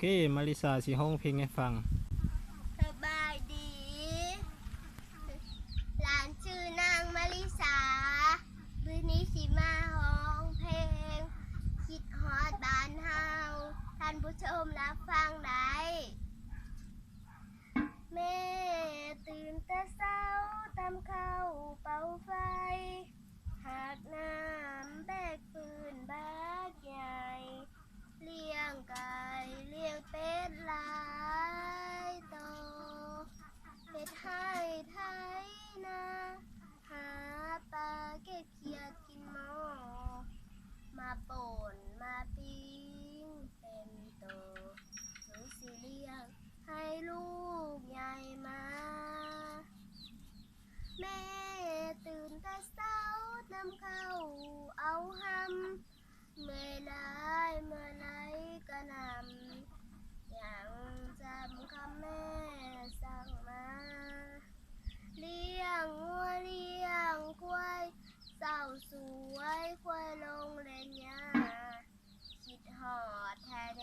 เคมาริสาสิห้องเพลงให้ฟังสบายดีหลานชื่อนางมาริสามื้อนี้สิมาร้องเพลงคิดฮอดบ้านเฮาท่านผู้ชมรับฟังได้แม่ตื่นแต่เช้าตำข้าวเป่าไฟหากน้ำแบกปืนบากใหญ่เลี้ยงไก่เลี้ยงเป็ดหลายโตเฮ็ดให้ไถนาหาปลาเก็บเขียดกินหม้อมาป่นมาปิ้งเป็นโตหนูสิเลี้ยงให้ลูกใหญ่มาแม่ตื่นแต่เช้านำข้าวเอาหำเมื่อไรก็นำยังจำคำแม่สั่งมาเลี้ยงงัวเลี้ยงควายเศร้าสวยควายลงเล่นหญ้าคิดฮอดแท้แด